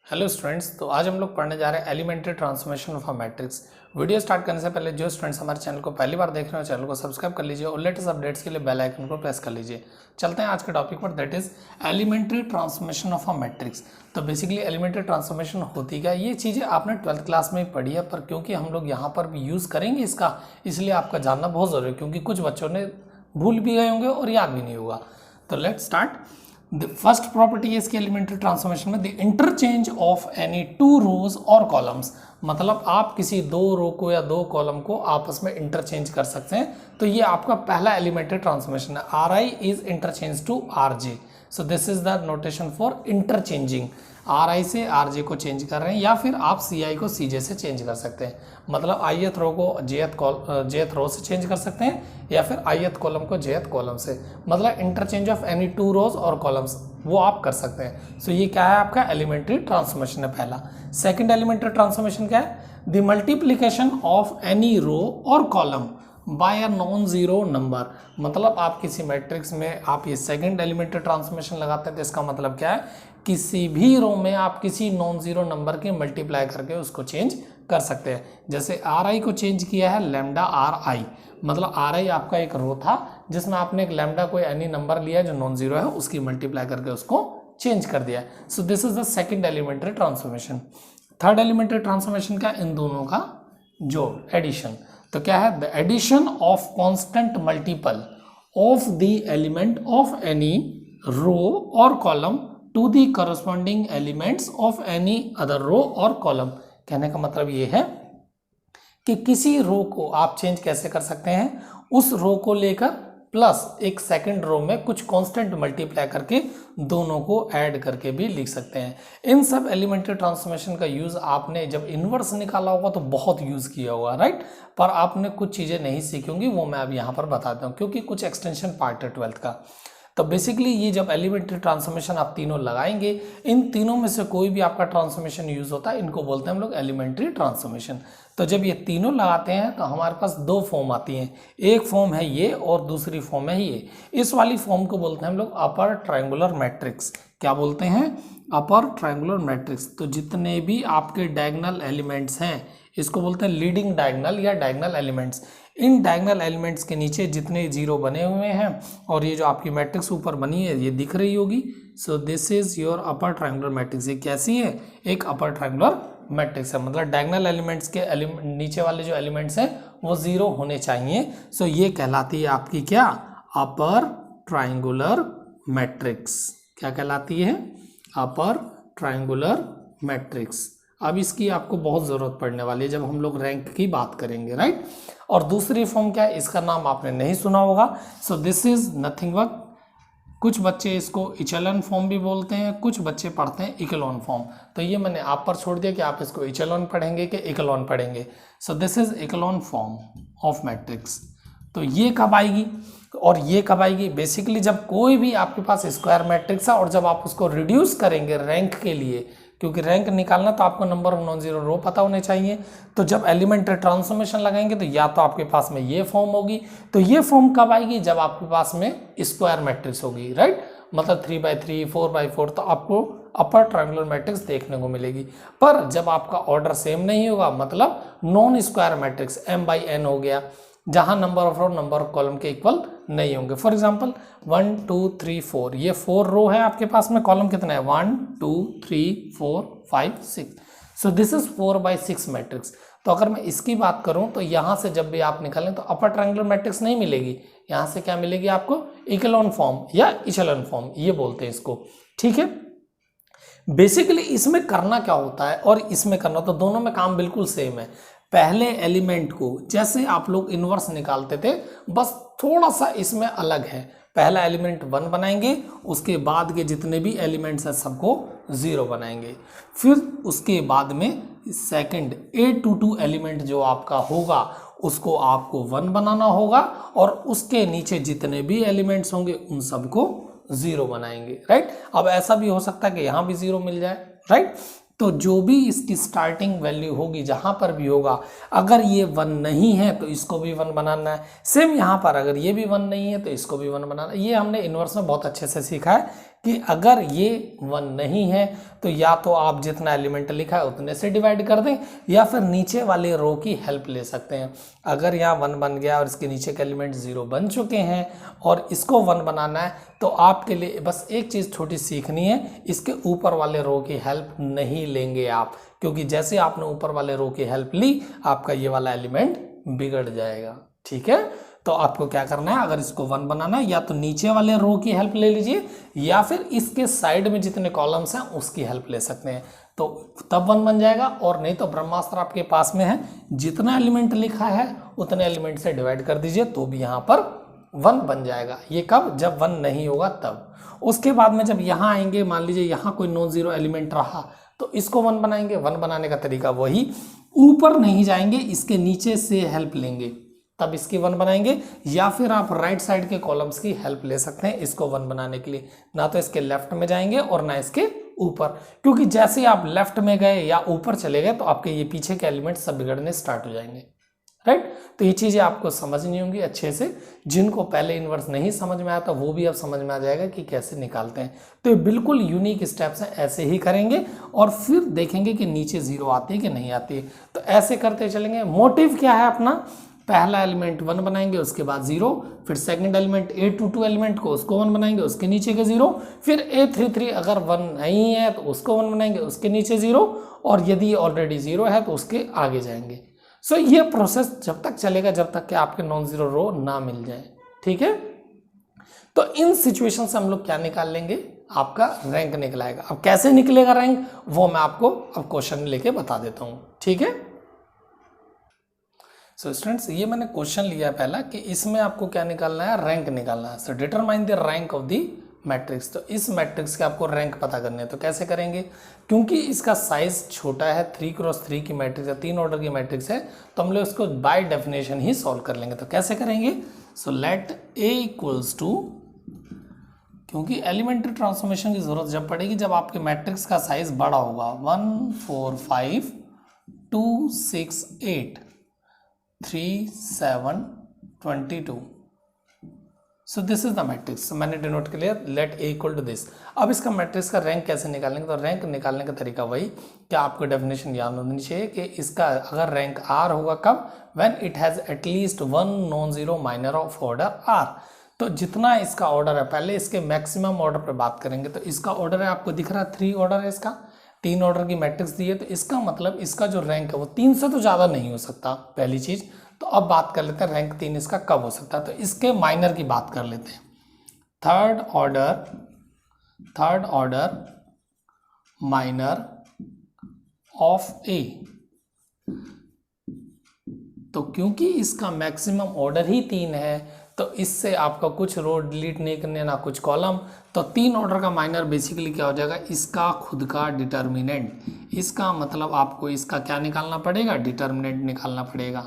Hello students, तो आज हम लोग पढ़ने जा रहे हैं elementary transformation of a matrix. Video start करने से पहले जो स्टूडेंट्स हमारे चैनल को पहली बार देख रहे हो चैनल को सब्सक्राइब कर लीजिए और लेटेस्ट अपडेट्स के लिए बेल आइकन को प्रेस कर लीजिए। चलते हैं आज के टॉपिक पर, that is elementary transformation of a matrix. तो बेसिकली एलिमेंट्री ट्रांसफॉर्मेशन होती क्या, ये चीज़ें आपने 12th क्लास में ही पढ़ी है, पर क्योंकि हम लोग यहाँ पर भी यूज़ करेंगे इसका, इसलिए आपका जानना बहुत ज़रूरी है, क्योंकि कुछ बच्चों ने भूल भी गए होंगे और याद भी नहीं होगा। तो let's start. The first property है इसकी एलिमेंट्री ट्रांसफॉर्मेशन में, the interchange of any two rows और कॉलम्स। मतलब आप किसी दो रो को या दो कॉलम को आपस में इंटरचेंज कर सकते हैं। तो ये आपका पहला एलिमेंट्री ट्रांसफॉर्मेशन है। R I is interchange to R J, so this is the notation for interchanging. R I से आर जे को चेंज कर रहे हैं, या फिर आप सी आई को सी जे से चेंज कर सकते हैं। मतलब आईएथ रो को जेथ रो से चेंज कर सकते हैं, या फिर आईएथ कॉलम को जेथ कॉलम से। मतलब interchange of any two rows और कॉलम्स वो आप कर सकते हैं। सो ये क्या है, आपका एलिमेंट्री ट्रांसफॉर्मेशन है पहला। सेकंड एलिमेंट्री ट्रांसफॉर्मेशन क्या है, the multiplication of any row और column by a non zero number. मतलब आप किसी मैट्रिक्स में आप ये सेकंड एलिमेंट्री ट्रांसफॉर्मेशन लगाते हैं, तो इसका मतलब क्या है, किसी भी रो में आप किसी नॉन जीरो नंबर के मल्टीप्लाई करके उसको चेंज कर सकते हैं। जैसे आर आई को चेंज किया है लैम्डा आर आई, मतलब आर आई आपका एक रो था जिसमें आपने एक लैम्डा कोई एनी नंबर लिया जो नॉन जीरो है, उसकी मल्टीप्लाई करके उसको चेंज कर दिया। So this is the second elementary transformation. Third elementary transformation का इन दोनों का जोड़, एडिशन। तो क्या है, the addition of constant multiple of the element of any row और column to the corresponding elements of any other row और कॉलम। कहने का मतलब ये है कि किसी रो को आप चेंज कैसे कर सकते हैं, उस रो को लेकर प्लस एक सेकंड रो में कुछ कांस्टेंट मल्टीप्लाई करके दोनों को ऐड करके भी लिख सकते हैं। इन सब एलिमेंट्री ट्रांसफॉर्मेशन का यूज़ आपने जब इन्वर्स निकाला होगा तो बहुत यूज़ किया होगा, राइट। पर आपने कुछ चीज़ें नहीं सीखी होंगी, वो मैं अब यहाँ पर बताता हूँ, क्योंकि कुछ एक्सटेंशन पार्ट है 12th का। तो बेसिकली ये जब एलिमेंट्री ट्रांसफॉर्मेशन आप तीनों लगाएंगे, इन तीनों में से कोई भी आपका ट्रांसफॉर्मेशन यूज होता है, इनको बोलते हैं हम लोग एलिमेंट्री ट्रांसफॉर्मेशन। तो जब ये तीनों लगाते हैं तो हमारे पास दो फॉर्म आती हैं, एक फॉर्म है ये और दूसरी फॉर्म है ये। इस वाली फॉर्म को बोलते हैं हम लोग अपर ट्रायंगुलर मैट्रिक्स। क्या बोलते हैं, अपर ट्रायंगुलर मैट्रिक्स। तो जितने भी आपके डायगोनल एलिमेंट्स हैं इसको बोलते हैं लीडिंग डायगोनल या डायगोनल एलिमेंट्स। इन डायगोनल एलिमेंट्स के नीचे जितने जीरो बने हुए हैं और ये जो आपकी मैट्रिक्स ऊपर बनी है ये दिख रही होगी। सो this is your upper triangular matrix. ये कैसी है, एक अपर ट्रायंगुलर मैट्रिक्स है। मतलब डायगोनल एलिमेंट्स के नीचे वाले जो एलिमेंट्स हैं वो जीरो होने चाहिए। सो ये कहलाती है आपकी क्या, अपर ट्रायंगुलर मैट्रिक्स। क्या कहलाती है, अपर ट्रायंगुलर मैट्रिक्स। अब इसकी आपको बहुत ज़रूरत पड़ने वाली है जब हम लोग रैंक की बात करेंगे, राइट। और दूसरी फॉर्म क्या है, इसका नाम आपने नहीं सुना होगा। सो दिस इज नथिंग बट, कुछ बच्चे इसको इचेलॉन फॉर्म भी बोलते हैं, कुछ बच्चे पढ़ते हैं इक्लोन फॉर्म। तो ये मैंने आप पर छोड़ दिया कि आप इसको इचेलॉन पढ़ेंगे कि इक्लोन पढ़ेंगे। सो this is echelon form of matrix. तो ये कब आएगी और ये कब आएगी, बेसिकली जब कोई भी आपके पास स्क्वायर मैट्रिक्स है और जब आप उसको रिड्यूस करेंगे रैंक के लिए, क्योंकि रैंक निकालना तो आपको नंबर ऑफ नॉन जीरो रो पता होने चाहिए। तो जब एलिमेंट्री ट्रांसफॉर्मेशन लगाएंगे तो या तो आपके पास में ये फॉर्म होगी। तो ये फॉर्म कब आएगी, जब आपके पास में स्क्वायर मैट्रिक्स होगी, राइट। मतलब 3x3 4x4, तो आपको अपर ट्रायंगुलर मैट्रिक्स देखने को मिलेगी। पर जब आपका ऑर्डर सेम नहीं होगा, मतलब नॉन स्क्वायर मैट्रिक्स m/n हो गया, जहां number of row number of column के इक्वल नहीं होंगे। फॉर एग्जांपल 1 2 3 4, ये 4 रो है आपके पास में, कॉलम कितना है 1 2 3 4 5 6। सो दिस इज 4/6 मैट्रिक्स। तो अगर मैं इसकी बात करूं तो यहां से जब भी आप निकालें तो अपर ट्रायंगुलर मैट्रिक्स नहीं मिलेगी, यहां से क्या मिलेगी आपको, इक्लोन फॉर्म या इचेलॉन फॉर्म, ये बोलते हैं इसको, ठीक है। बेसिकली इसमें करना क्या होता है और इसमें करना, तो दोनों में काम बिल्कुल सेम है। पहले एलिमेंट को जैसे आप लोग इन्वर्स निकालते थे, बस थोड़ा सा इसमें अलग है। पहला एलिमेंट 1 बनाएंगे, उसके बाद के जितने भी एलिमेंट्स हैं सबको 0 बनाएंगे। फिर उसके बाद में सेकंड A22 एलिमेंट जो आपका होगा उसको आपको 1 बनाना होगा और उसके नीचे जितने भी एलिमेंट्स होंगे उन सबको 0 बनाएंगे, राइट। अब ऐसा भी हो सकता है कि यहाँ भी 0 मिल जाए, राइट। तो जो भी इसकी स्टार्टिंग वैल्यू होगी जहां पर भी होगा, अगर ये 1 नहीं है तो इसको भी 1 बनाना है। सेम यहाँ पर अगर ये भी 1 नहीं है तो इसको भी 1 बनाना है। ये हमने इन्वर्स में बहुत अच्छे से सीखा है कि अगर ये 1 नहीं है तो या तो आप जितना एलिमेंट लिखा है उतने से डिवाइड कर दें या फिर नीचे वाले रो की हेल्प ले सकते हैं। अगर यहाँ 1 बन गया और इसके नीचे के एलिमेंट 0 बन चुके हैं और इसको 1 बनाना है तो आपके लिए बस एक चीज़ छोटी सीखनी है, इसके ऊपर वाले रो की हेल्प नहीं लेंगे आप, क्योंकि जैसे आपने ऊपर वाले रो की हेल्प ली आपका ये वाला एलिमेंट बिगड़ जाएगा। ठीक है, तो आपको क्या करना है, अगर इसको 1 बनाना है या तो नीचे वाले रो की हेल्प ले लीजिए या फिर इसके साइड में जितने कॉलम्स हैं उसकी हेल्प ले सकते हैं, तो तब 1 बन जाएगा। और नहीं तो ब्रह्मास्त्र आपके पास में है, जितना एलिमेंट लिखा है उतने एलिमेंट से डिवाइड कर दीजिए तो भी यहाँ पर 1 बन जाएगा। ये कब, जब 1 नहीं होगा तब। उसके बाद में जब यहाँ आएंगे, मान लीजिए यहाँ कोई नॉन जीरो एलिमेंट रहा तो इसको 1 बनाएंगे। 1 बनाने का तरीका वही, ऊपर नहीं जाएंगे, इसके नीचे से हेल्प लेंगे तब इसकी 1 बनाएंगे, या फिर आप राइट साइड के कॉलम्स की हेल्प ले सकते हैं इसको 1 बनाने के लिए। ना तो इसके लेफ्ट में जाएंगे और ना इसके ऊपर, क्योंकि जैसे आप लेफ्ट में गए या ऊपर चले गए तो आपके ये पीछे के एलिमेंट सब बिगड़ने स्टार्ट हो जाएंगे। राइट, तो ये चीज़ें आपको समझनी होंगी अच्छे से। जिनको पहले इन्वर्स नहीं समझ में आया था वो भी अब समझ में आ जाएगा कि कैसे निकालते हैं। तो ये बिल्कुल यूनिक स्टेप्स हैं, ऐसे ही करेंगे और फिर देखेंगे कि नीचे 0 आती है कि नहीं आती है। तो ऐसे करते चलेंगे। मोटिव क्या है अपना, पहला एलिमेंट 1 बनाएंगे उसके बाद 0, फिर सेकंड एलिमेंट A22 एलिमेंट को उसको 1 बनाएंगे उसके नीचे के 0, फिर A33 अगर 1 नहीं है तो उसको 1 बनाएंगे उसके नीचे 0, और यदि ऑलरेडी 0 है तो उसके आगे जाएंगे। सो ये प्रोसेस जब तक चलेगा जब तक कि आपके नॉन जीरो रो ना मिल जाए। ठीक है, तो इन सिचुएशन से हम लोग क्या निकाल लेंगे, आपका रैंक निकल आएगा। अब कैसे निकलेगा रैंक वो मैं आपको अब क्वेश्चन लेके बता देता हूं। ठीक है, सो स्टूडेंट्स ये मैंने क्वेश्चन लिया पहला कि इसमें आपको क्या निकालना है, रैंक निकालना है। So determine the rank of the matrix, तो इस मैट्रिक्स के आपको रैंक पता करने हैं। तो कैसे करेंगे, क्योंकि इसका साइज छोटा है, 3x3 की मैट्रिक्स है, 3 ऑर्डर की मैट्रिक्स है, तो हम लोग इसको बाय डेफिनेशन ही सॉल्व कर लेंगे। तो कैसे करेंगे, so let A equals to, क्योंकि एलिमेंट्री ट्रांसफॉर्मेशन की जरूरत जब पड़ेगी जब आपके मैट्रिक्स का साइज बड़ा होगा। 1 4 5 2 6 8 3 7 22। So this is the matrix. मैंने डिनोट किया let A equal to this. अब इसका मैट्रिक्स का रैंक कैसे निकालेंगे, तो रैंक निकालने का तरीका वही कि आपको डेफिनेशन याद होनी चाहिए कि इसका अगर रैंक R होगा कब, when it has at least 1 non zero minor of order R। तो जितना इसका ऑर्डर है, पहले इसके मैक्सिमम ऑर्डर पर बात करेंगे। तो इसका ऑर्डर है, आपको दिख रहा है 3 ऑर्डर है, इसका 3 ऑर्डर की मैट्रिक्स दी है, तो इसका मतलब इसका जो रैंक है वो 3 से तो ज़्यादा नहीं हो सकता, पहली चीज़। तो अब बात कर लेते हैं रैंक 3 इसका कब हो सकता है। तो इसके माइनर की बात कर लेते हैं। Third order minor of A। तो क्योंकि इसका मैक्सिमम ऑर्डर ही 3 है तो इससे आपका कुछ रो डिलीट नहीं करने ना कुछ कॉलम, तो 3 ऑर्डर का माइनर बेसिकली क्या हो जाएगा, इसका खुद का डिटर्मिनेंट। इसका मतलब आपको इसका क्या निकालना पड़ेगा, डिटर्मिनेंट निकालना पड़ेगा।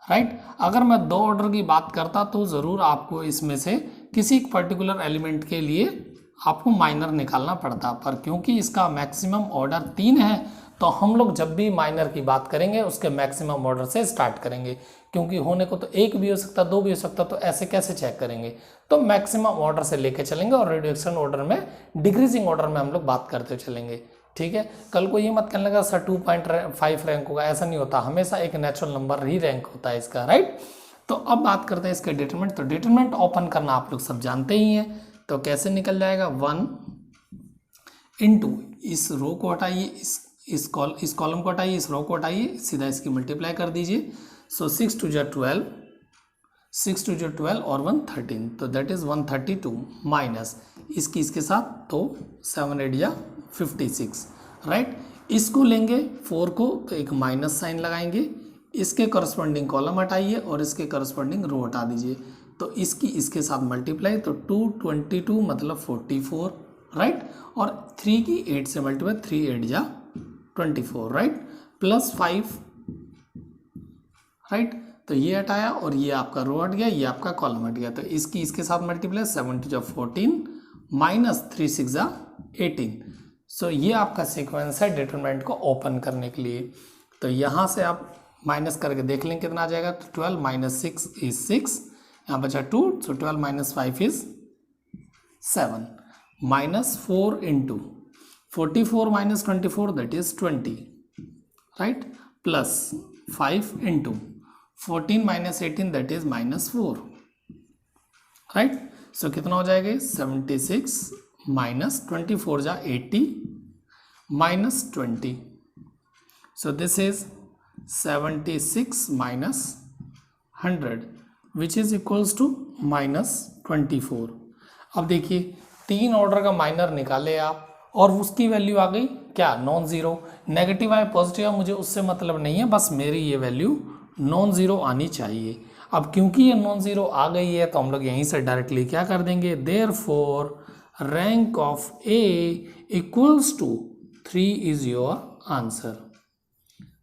राइट, अगर मैं 2 ऑर्डर की बात करता तो ज़रूर आपको इसमें से किसी पर्टिकुलर एलिमेंट के लिए आपको माइनर निकालना पड़ता, पर क्योंकि इसका मैक्सिमम ऑर्डर 3 है तो हम लोग जब भी माइनर की बात करेंगे उसके मैक्सिमम ऑर्डर से स्टार्ट करेंगे, क्योंकि होने को तो 1 भी हो सकता, 2 भी हो सकता, तो ऐसे कैसे चेक करेंगे। तो मैक्सिमम ऑर्डर से लेके चलेंगे और रिड्यूक्शन ऑर्डर में, डिक्रीजिंग ऑर्डर में हम लोग बात करते चलेंगे। ठीक है, कल को ये मत कहने लगा सर 2.5 रैंक होगा, ऐसा नहीं होता, हमेशा एक नेचुरल नंबर ही रैंक होता है इसका। राइट, तो अब बात करते हैं इसके डिटरमिनेंट। तो डिटरमिनेंट ओपन करना आप लोग सब जानते ही हैं, तो कैसे निकल जाएगा, 1 इंटू इस रो को हटाइए, इस कॉलम को हटाइए, इस रो को हटाइए, सीधा इसकी मल्टीप्लाई कर दीजिए। सो 6 2 12, 6 2 12 और 1 13, तो दैट इज 132 माइनस इसकी इसके साथ, तो 7 8 56। राइट, इसको लेंगे 4 को तो एक माइनस साइन लगाएंगे, इसके करस्पॉन्डिंग कॉलम हटाइए और इसके करस्पॉन्डिंग रो हटा दीजिए, तो इसकी इसके साथ मल्टीप्लाई, तो 222 मतलब 44। राइट, और 3 की 8 से मल्टीप्लाई, 3 8 24। Right, plus 5। राइट, तो ये हटाया और ये आपका रो हट गया, ये आपका कॉलम हट गया, तो इसकी इसके साथ मल्टीप्लाई, 7 2 14 माइनस 3 6 18। सो ये आपका सीक्वेंस है डिटरमिनेंट को ओपन करने के लिए। तो यहाँ से आप माइनस करके देख लें कितना आ जाएगा, तो 12 माइनस 6 इज 6, यहाँ बचा 2, सो 12 minus 5 is 7। -4 into 44 minus 24 that is 20, right, plus 5 into 14 minus 18 that is -4, right. सो कितना हो जाएगा 76 minus 24 जा 80 minus 20, so this is 76 minus 100 which is equals to -24। अब देखिए 3 ऑर्डर का माइनर निकाले आप और उसकी वैल्यू आ गई क्या, नॉन ज़ीरो। नेगेटिव है पॉजिटिव है मुझे उससे मतलब नहीं है, बस मेरी ये वैल्यू नॉन ज़ीरो आनी चाहिए। अब क्योंकि ये नॉन ज़ीरो आ गई है तो हम लोग यहीं से डायरेक्टली क्या कर देंगे, therefore rank of A equals to 3 is your answer.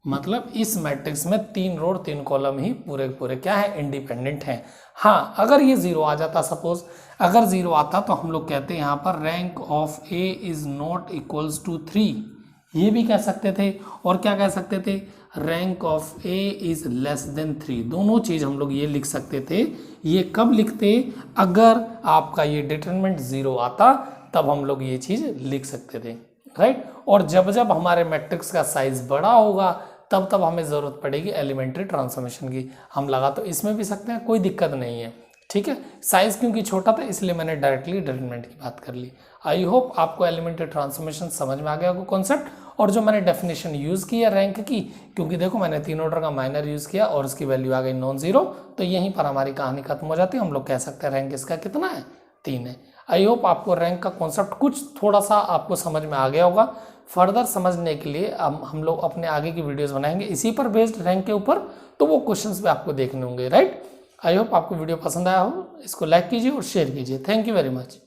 मतलब इस मैट्रिक्स में 3 रो और 3 कॉलम ही पूरे पूरे क्या है, इंडिपेंडेंट हैं। हाँ, अगर ये 0 आ जाता, सपोज अगर 0 आता तो हम लोग कहते हैं यहाँ पर rank of A is not equals to 3, ये भी कह सकते थे। और क्या कह सकते थे, rank of A is less than 3, दोनों चीज़ हम लोग ये लिख सकते थे। ये कब लिखते, अगर आपका ये डिटरमिनेंट 0 आता तब हम लोग ये चीज़ लिख सकते थे, राइट। और जब जब हमारे मैट्रिक्स का साइज बड़ा होगा तब तब हमें ज़रूरत पड़ेगी एलिमेंट्री ट्रांसफॉर्मेशन की। हम लगा तो इसमें भी सकते हैं, कोई दिक्कत नहीं है, ठीक है। साइज क्योंकि छोटा था इसलिए मैंने डायरेक्टली डिटरमिनेंट की बात कर ली। आई होप आपको एलिमेंट्री ट्रांसफॉर्मेशन समझ में आ गया होगा कॉन्सेप्ट। और जो मैंने डेफिनेशन यूज़ की है रैंक की, क्योंकि देखो मैंने 3 ऑर्डर का माइनर यूज़ किया और उसकी वैल्यू आ गई नॉन ज़ीरो, तो यहीं पर हमारी कहानी खत्म हो जाती है। हम लोग कह सकते हैं रैंक इसका कितना है, 3 है। आई होप आपको रैंक का कॉन्सेप्ट कुछ थोड़ा सा आपको समझ में आ गया होगा। फर्दर समझने के लिए हम लोग अपने आगे की वीडियोस बनाएंगे इसी पर बेस्ड रैंक के ऊपर, तो वो क्वेश्चंस भी आपको देखने होंगे, राइट। आई होप आपको वीडियो पसंद आया हो, इसको लाइक कीजिए और शेयर कीजिए। Thank you very much.